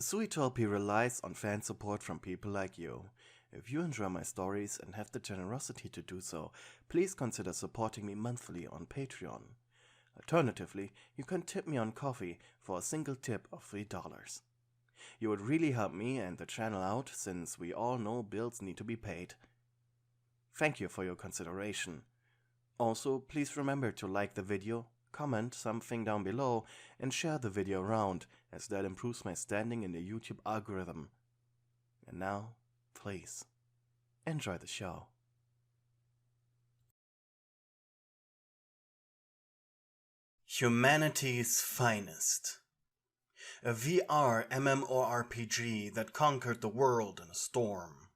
Pewdiepie relies on fan support from people like you. If you enjoy my stories and have the generosity to do so, please consider supporting me monthly on Patreon. Alternatively, you can tip me on coffee for a single tip of $3. You would really help me and the channel out, since we all know bills need to be paid. Thank you for your consideration. Also, please remember to like the video, comment something down below, and share the video around, as that improves my standing in the YouTube algorithm. And now, please, enjoy the show. Humanity's Finest. A VR MMORPG that conquered the world in a storm.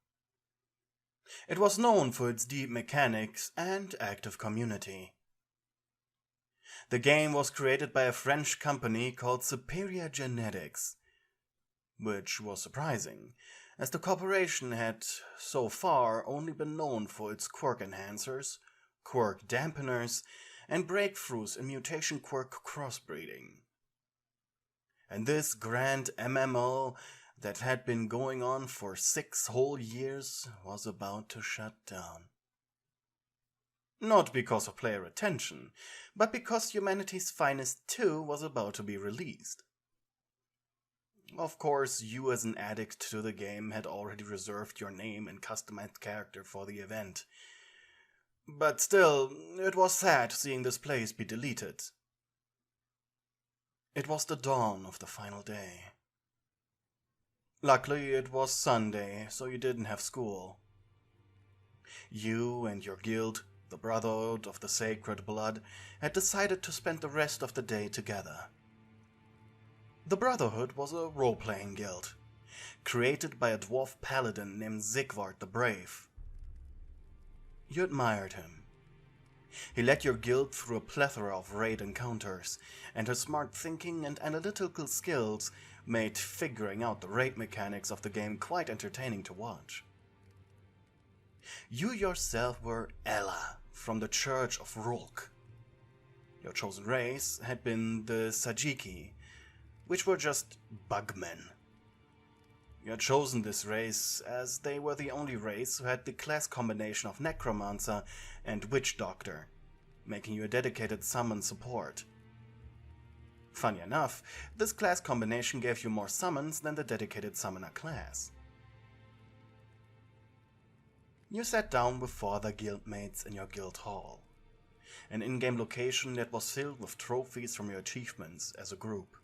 It was known for its deep mechanics and active community. The game was created by a French company called Superior Genetics, which was surprising, as the corporation had so far only been known for its quirk enhancers, quirk dampeners, and breakthroughs in mutation quirk crossbreeding. And this grand MMO that had been going on for 6 whole years was about to shut down. Not because of player attention, but because Humanity's Finest 2 was about to be released. Of course, you as an addict to the game had already reserved your name and customized character for the event. But still, it was sad seeing this place be deleted. It was the dawn of the final day. Luckily, it was Sunday, so you didn't have school. You and your guild, the Brotherhood of the Sacred Blood, had decided to spend the rest of the day together. The Brotherhood was a role-playing guild, created by a dwarf paladin named Sigvard the Brave. You admired him. He led your guild through a plethora of raid encounters, and his smart thinking and analytical skills made figuring out the raid mechanics of the game quite entertaining to watch. You yourself were Ella from the Church of Rolk. Your chosen race had been the Sajiki, which were just bugmen. You had chosen this race as they were the only race who had the class combination of Necromancer and Witch Doctor, making you a dedicated summon support. Funny enough, this class combination gave you more summons than the dedicated summoner class. You sat down with 4 other guildmates in your guild hall, an in-game location that was filled with trophies from your achievements as a group.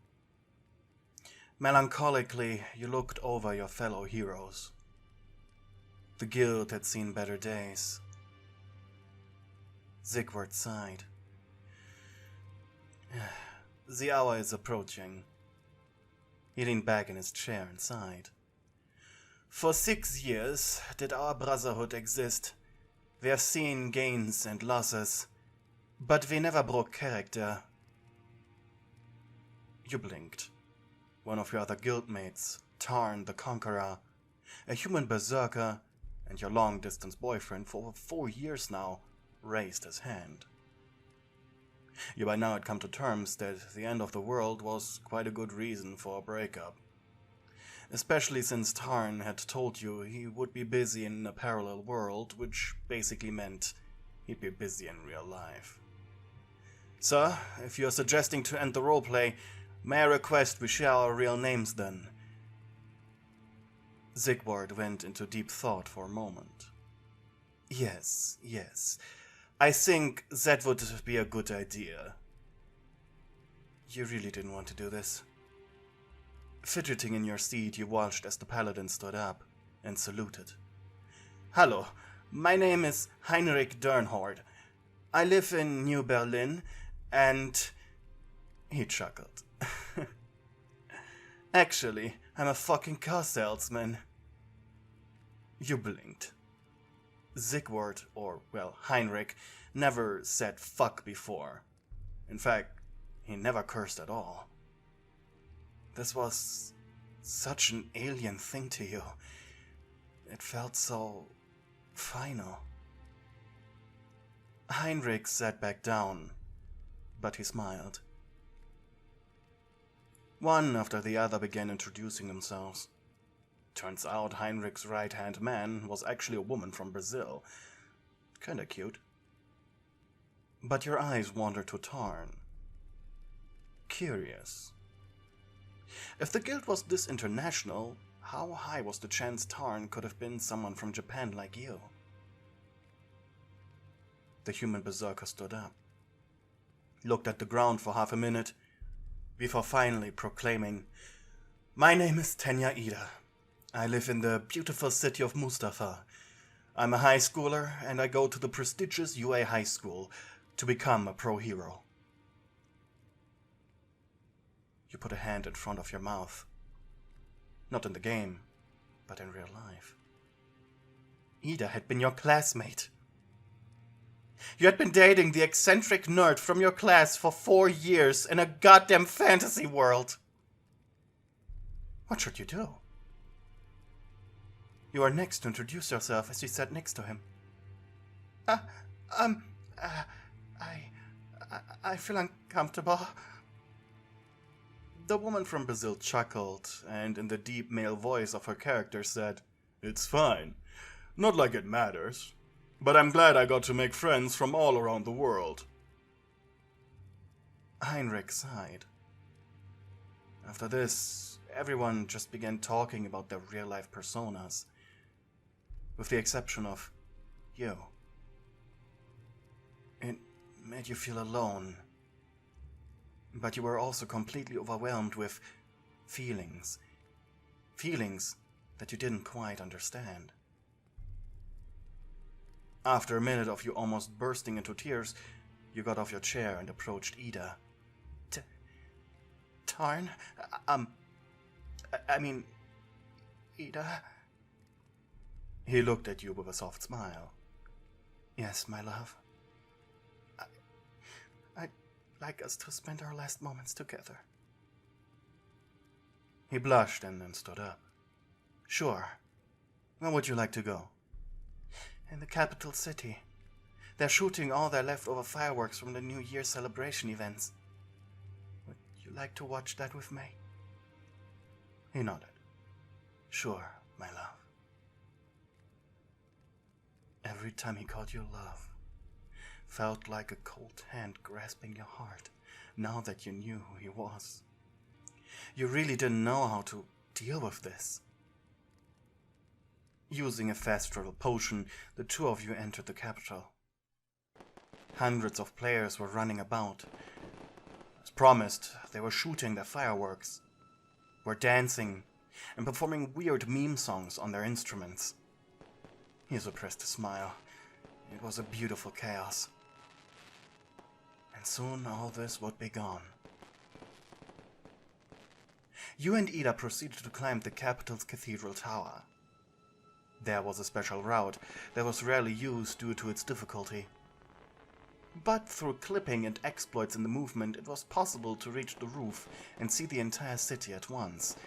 Melancholically, you looked over your fellow heroes. The guild had seen better days. Sigvard sighed. The hour is approaching. He leaned back in his chair and sighed. For 6 years did our brotherhood exist. We have seen gains and losses, but we never broke character. You blinked. One of your other guildmates, Tarn the Conqueror, a human berserker, and your long-distance boyfriend for over 4 years now, raised his hand. You by now had come to terms that the end of the world was quite a good reason for a breakup. Especially since Tarn had told you he would be busy in a parallel world, which basically meant he'd be busy in real life. Sir, if you're suggesting to end the roleplay, may I request we share our real names then? Sigvard went into deep thought for a moment. Yes. I think that would be a good idea. You really didn't want to do this. Fidgeting in your seat, you watched as the paladin stood up and saluted. Hello, my name is Heinrich Dernhord. I live in New Berlin, and... He chuckled. Actually, I'm a fucking car salesman. You blinked. Sigvard, or, well, Heinrich, never said fuck before. In fact, he never cursed at all. This was such an alien thing to you. It felt so final. Heinrich sat back down, but he smiled. One after the other began introducing themselves. Turns out Heinrich's right-hand man was actually a woman from Brazil. Kinda cute. But your eyes wandered to Tarn. Curious. If the guild was this international, how high was the chance Tarn could have been someone from Japan like you? The human berserker stood up, looked at the ground for half a minute, before finally proclaiming, "My name is Tenya Iida. I live in the beautiful city of Mustafa. I'm a high schooler and I go to the prestigious UA High School to become a pro hero." You put a hand in front of your mouth. Not in the game, but in real life. Iida had been your classmate. You had been dating the eccentric nerd from your class for 4 years in a goddamn fantasy world. What should you do? You are next to introduce yourself as you sat next to him. I feel uncomfortable. The woman from Brazil chuckled, and in the deep male voice of her character said, "It's fine. Not like it matters. But I'm glad I got to make friends from all around the world." Heinrich sighed. After this, everyone just began talking about their real-life personas, with the exception of you. It made you feel alone. But you were also completely overwhelmed with feelings. Feelings that you didn't quite understand. After a minute of you almost bursting into tears, you got off your chair and approached Iida. Tarn? Iida? He looked at you with a soft smile. "Yes, my love. I'd like us to spend our last moments together." He blushed and then stood up. "Sure. Where would you like to go?" "In the capital city. They're shooting all their leftover fireworks from the New Year celebration events. Would you like to watch that with me?" He nodded. "Sure, my love." Every time he called you love, felt like a cold hand grasping your heart, now that you knew who he was. You really didn't know how to deal with this. Using a fast travel potion, the two of you entered the capital. Hundreds of players were running about. As promised, they were shooting their fireworks, were dancing, and performing weird meme songs on their instruments. He suppressed a smile. It was a beautiful chaos. And soon all this would be gone. You and Iida proceeded to climb the capital's cathedral tower. There was a special route that was rarely used due to its difficulty. But through clipping and exploits in the movement, it was possible to reach the roof and see the entire city at once.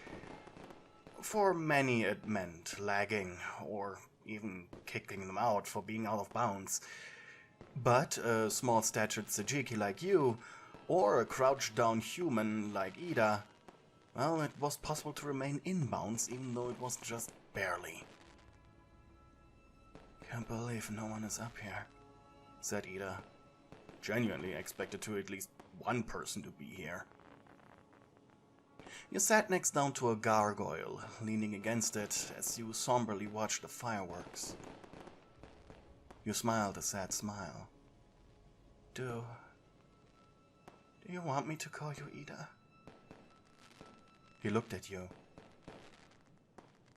For many it meant lagging, or even kicking them out for being out of bounds. But a small-statured Sajiki like you, or a crouched-down human like Iida, well, it was possible to remain in bounds even though it was just barely. "Can't believe no one is up here," said Iida. "Genuinely expected to at least one person to be here." You sat next down to a gargoyle, leaning against it as you somberly watched the fireworks. You smiled a sad smile. Do you want me to call you Iida?" He looked at you.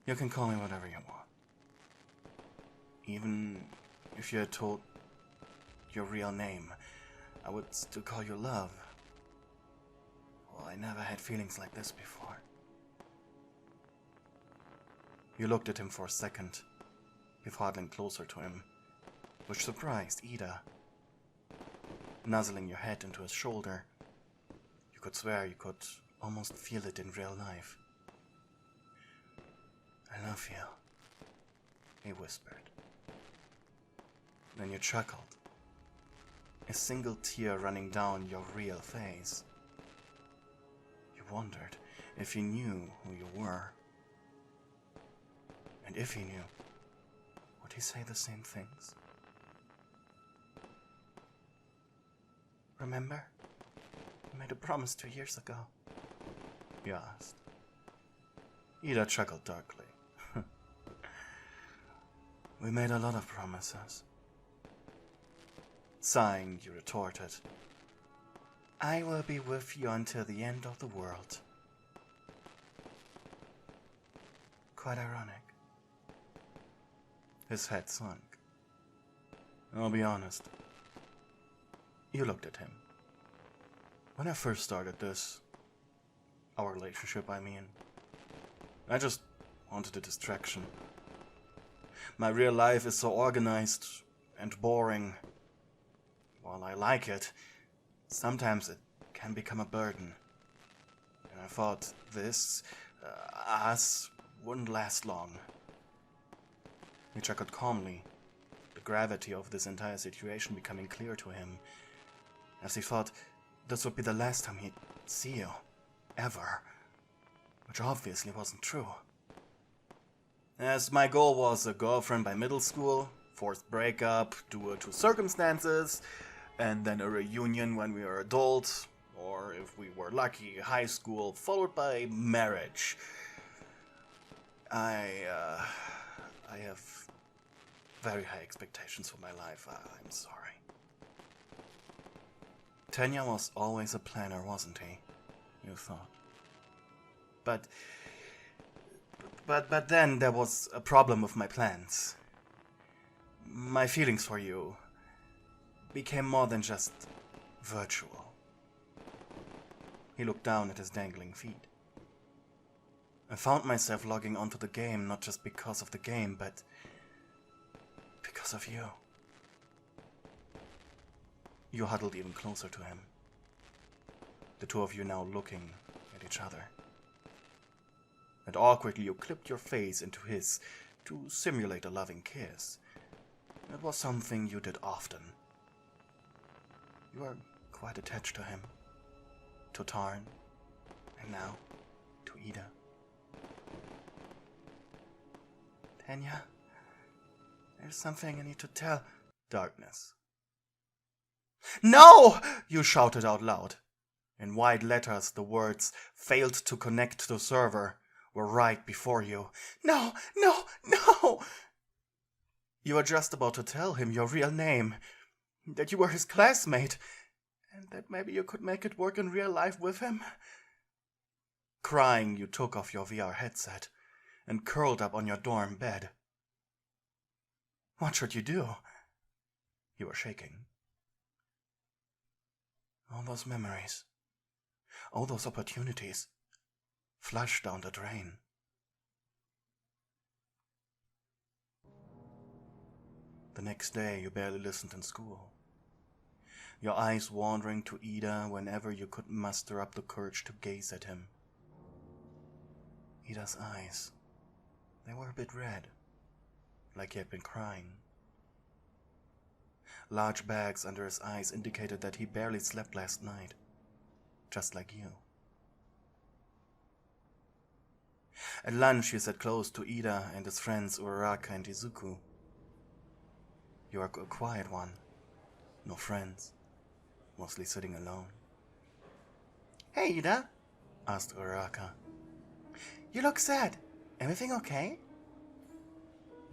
"You can call me whatever you want. Even if you had told your real name, I would still call you love. Well, I never had feelings like this before." You looked at him for a second, before huddling closer to him, which surprised Iida. Nuzzling your head into his shoulder, you could swear you could almost feel it in real life. "I love you," he whispered. Then you chuckled, a single tear running down your real face. You wondered if he knew who you were. And if he knew, would he say the same things? Remember? You made a promise 2 years ago. He asked. Iida chuckled darkly. We made a lot of promises. Sighing, you retorted. I will be with you until the end of the world. Quite ironic. His head sunk. I'll be honest. You looked at him. When I first started this, our relationship, I mean, I just wanted a distraction. My real life is so organized and boring. While I like it, sometimes it can become a burden. And I thought this, us, wouldn't last long. He chuckled calmly, the gravity of this entire situation becoming clear to him, as he thought this would be the last time he'd see you, ever, which obviously wasn't true. As my goal was a girlfriend by middle school, forced breakup due to circumstances, and then a reunion when we were adults, or if we were lucky, high school, followed by marriage. I have very high expectations for my life. I'm sorry. Tenya was always a planner, wasn't he? You thought. But then there was a problem with my plans. My feelings for you became more than just virtual. He looked down at his dangling feet. I found myself logging onto the game not just because of the game, but because of you. You huddled even closer to him. The two of you now looking at each other. And awkwardly you clipped your face into his to simulate a loving kiss. It was something you did often. You are quite attached to him. To Tarn. And now to Iida. Tenya, there's something I need to tell. Darkness. No! You shouted out loud. In white letters, the words failed to connect to the server were right before you. No, no, no! You were just about to tell him your real name, that you were his classmate, and that maybe you could make it work in real life with him. Crying, you took off your VR headset and curled up on your dorm bed. What should you do? You were shaking. All those memories, all those opportunities, flushed down the drain. The next day, you barely listened in school. Your eyes wandering to Iida whenever you could muster up the courage to gaze at him. Iida's eyes, they were a bit red, like he had been crying. Large bags under his eyes indicated that he barely slept last night, just like you. At lunch, you sat close to Iida and his friends Uraraka and Izuku. You are a quiet one, no friends, mostly sitting alone. Hey, Iida, asked Uraraka. You look sad. Everything okay?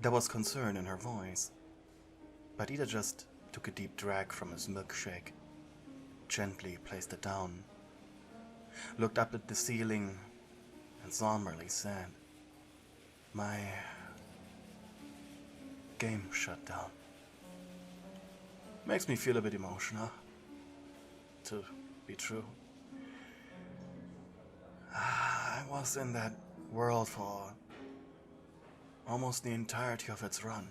There was concern in her voice, but Iida just took a deep drag from his milkshake, gently placed it down, looked up at the ceiling, and somberly said, My game shut down. Makes me feel a bit emotional, to be true. I was in that world for almost the entirety of its run.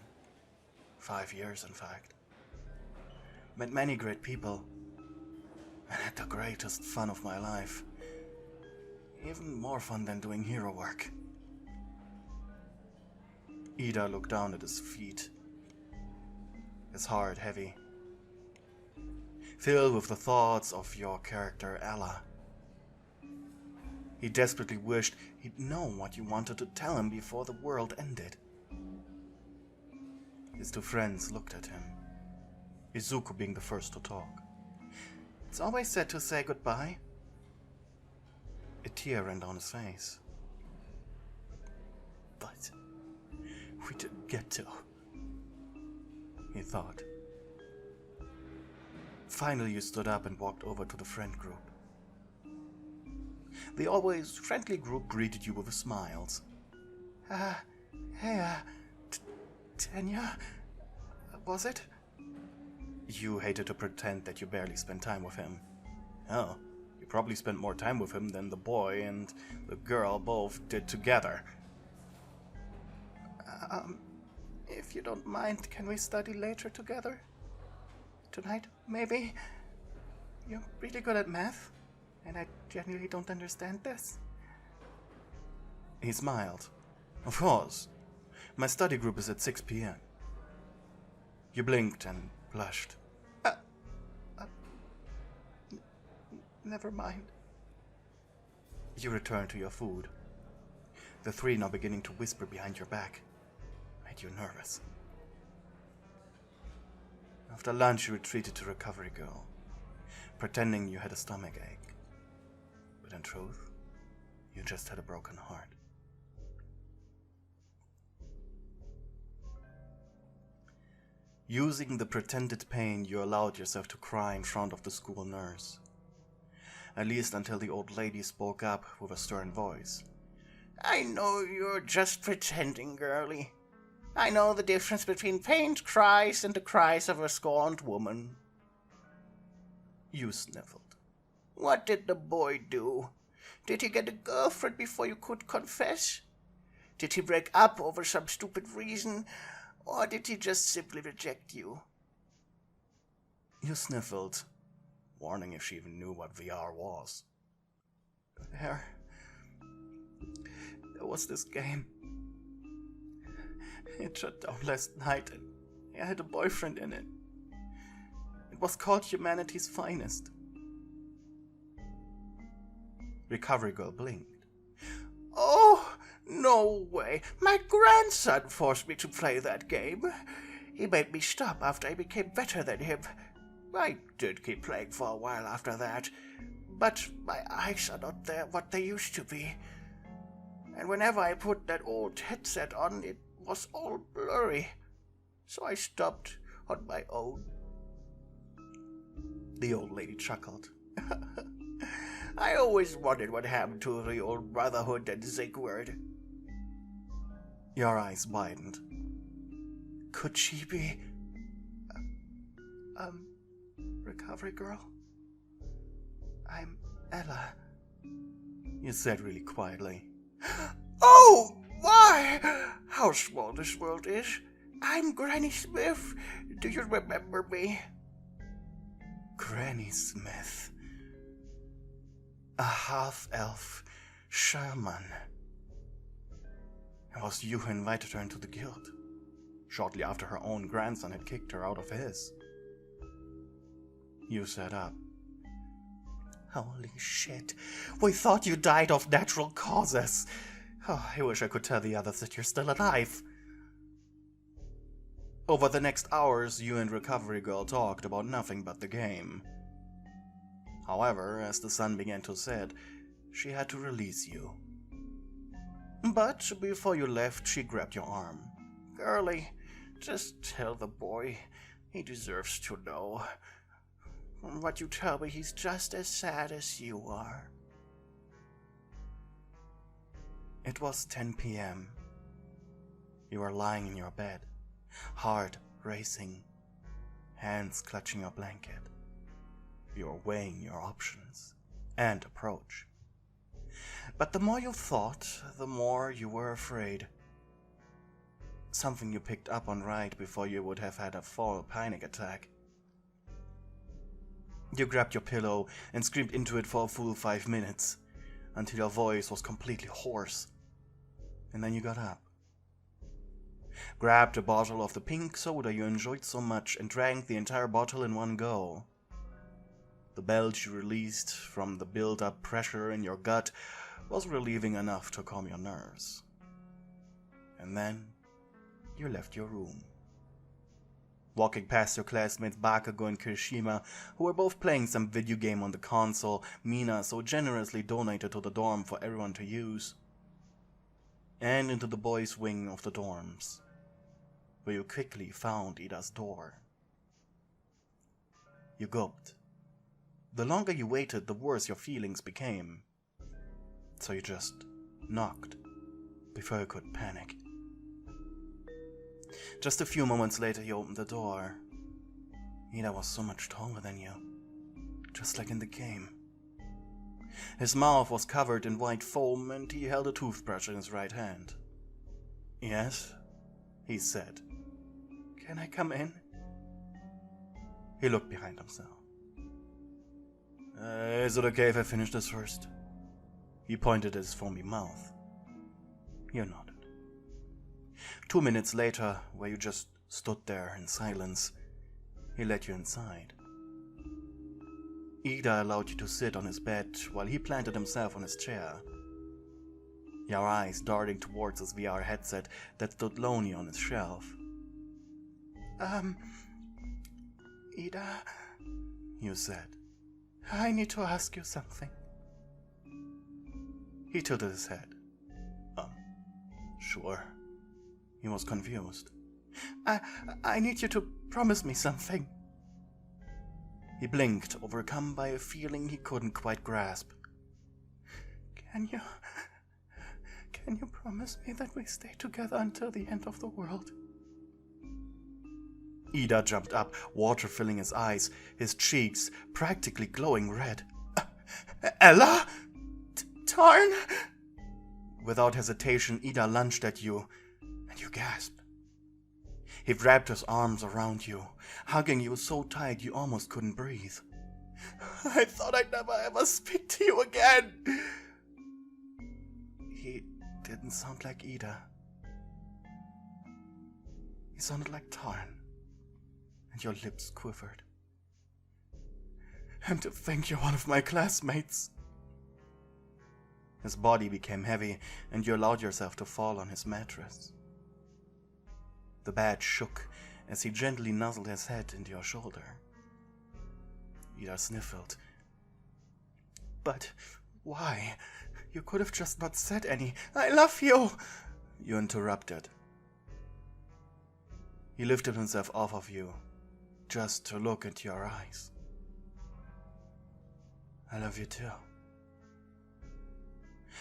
5 years, in fact. Met many great people, and had the greatest fun of my life. Even more fun than doing hero work. Iida looked down at his feet, his heart heavy, filled with the thoughts of your character Ella. He desperately wished he'd known what you wanted to tell him before the world ended. His two friends looked at him, Izuku being the first to talk. It's always sad to say goodbye. A tear ran down his face. But we didn't get to, he thought. Finally, you stood up and walked over to the friend group. The always friendly group greeted you with smiles. Hey, Tanya, was it? You hated to pretend that you barely spent time with him. Oh, you probably spent more time with him than the boy and the girl both did together. If you don't mind, can we study later together? Tonight, maybe? You're really good at math, and I genuinely don't understand this. He smiled. Of course. My study group is at 6 p.m. You blinked and blushed. Never mind. You returned to your food. The three now beginning to whisper behind your back made you nervous. After lunch, you retreated to Recovery Girl, pretending you had a stomachache. But in truth, you just had a broken heart. Using the pretended pain, you allowed yourself to cry in front of the school nurse. At least until the old lady spoke up with a stern voice. I know you're just pretending, girlie. I know the difference between pained cries and the cries of a scorned woman. You sniffled. What did the boy do? Did he get a girlfriend before you could confess? Did he break up over some stupid reason? Or did he just simply reject you? You sniffled, wondering if she even knew what VR was. There was this game. It shut down last night and I had a boyfriend in it. It was called Humanity's Finest. Recovery Girl blinked. Oh, no way. My grandson forced me to play that game. He made me stop after I became better than him. I did keep playing for a while after that, but my eyes are not what they used to be. And whenever I put that old headset on, it was all blurry. So I stopped on my own. The old lady chuckled. I always wondered what happened to the old Brotherhood and Zigward. Your eyes widened. Could she be... Recovery Girl? I'm Ella, you said really quietly. Oh, why? How small this world is. I'm Granny Smith. Do you remember me? Granny Smith. A half-elf shaman. It was you who invited her into the guild, shortly after her own grandson had kicked her out of his. You sat up. Holy shit, we thought you died of natural causes. Oh, I wish I could tell the others that you're still alive. Over the next hours, you and Recovery Girl talked about nothing but the game. However, as the sun began to set, she had to release you. But before you left, she grabbed your arm. Girlie, just tell the boy. He deserves to know. From what you tell me, he's just as sad as you are. It was 10 p.m. You were lying in your bed, heart racing, hands clutching your blanket. You were weighing your options and approach. But the more you thought, the more you were afraid. Something you picked up on right before you would have had a full panic attack. You grabbed your pillow and screamed into it for a full 5 minutes, until your voice was completely hoarse. And then you got up, grabbed a bottle of the pink soda you enjoyed so much and drank the entire bottle in one go. The belch you released from the build-up pressure in your gut was relieving enough to calm your nerves. And then you left your room. Walking past your classmates Bakugo and Kirishima, who were both playing some video game on the console Mina so generously donated to the dorm for everyone to use, and into the boys' wing of the dorms, where you quickly found Iida's door. You gulped. The longer you waited, the worse your feelings became, so you just knocked before you could panic. Just a few moments later, you opened the door. Iida was so much taller than you, just like in the game. His mouth was covered in white foam and he held a toothbrush in his right hand. "Yes," he said. "Can I come in?" He looked behind himself. Is it okay if I finish this first?" He pointed at his foamy mouth. You nodded. 2 minutes later, where you just stood there in silence, he let you inside. Iida allowed you to sit on his bed while he planted himself on his chair, your eyes darting towards his VR headset that stood lonely on his shelf. Iida, you said. I need to ask you something." He tilted his head. Sure. He was confused. I need you to promise me something." He blinked, overcome by a feeling he couldn't quite grasp. Can you promise me that we stay together until the end of the world?" Iida jumped up, water filling his eyes, his cheeks practically glowing red. "Ella? Tarn?" Without hesitation, Iida lunged at you, and you gasped. He wrapped his arms around you, hugging you so tight you almost couldn't breathe. "I thought I'd never ever speak to you again." He didn't sound like Iida. He sounded like Tarn, and your lips quivered. "And to think you're one of my classmates." His body became heavy, and you allowed yourself to fall on his mattress. The bed shook as he gently nuzzled his head into your shoulder. Iida sniffled. "But why? You could have just not said any. I love you!" You interrupted. He lifted himself off of you, just to look into your eyes. "I love you too."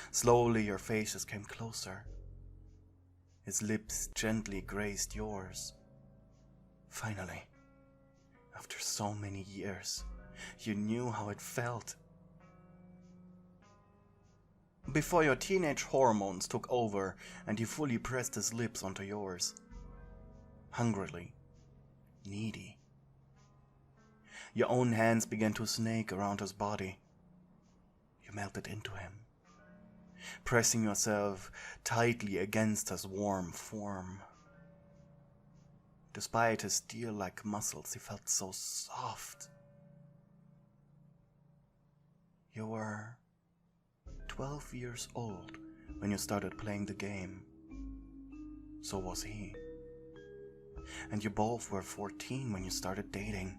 Slowly your faces came closer. His lips gently grazed yours. Finally, after so many years, you knew how it felt. Before your teenage hormones took over and he fully pressed his lips onto yours. Hungrily, needy. Your own hands began to snake around his body. You melted into him, pressing yourself tightly against his warm form. Despite his steel-like muscles, he felt so soft. You were 12 years old when you started playing the game. So was he. And you both were 14 when you started dating.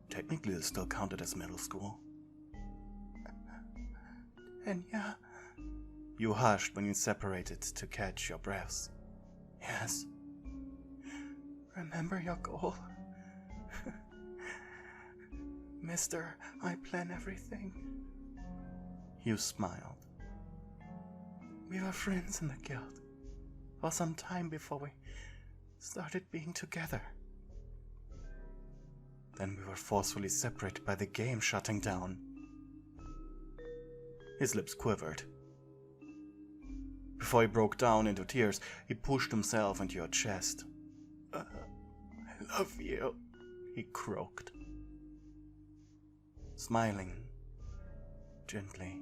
Technically, this still counted as middle school. "And yeah," you hushed when you separated to catch your breaths. "Yes. Remember your goal? Mister, I plan everything." You smiled. "We were friends in the guild for some time before we started being together. Then we were forcefully separated by the game shutting down." His lips quivered. Before he broke down into tears, he pushed himself into your chest. "I love you," he croaked. Smiling, gently,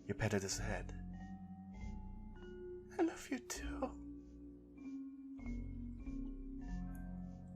you patted his head. "I love you too."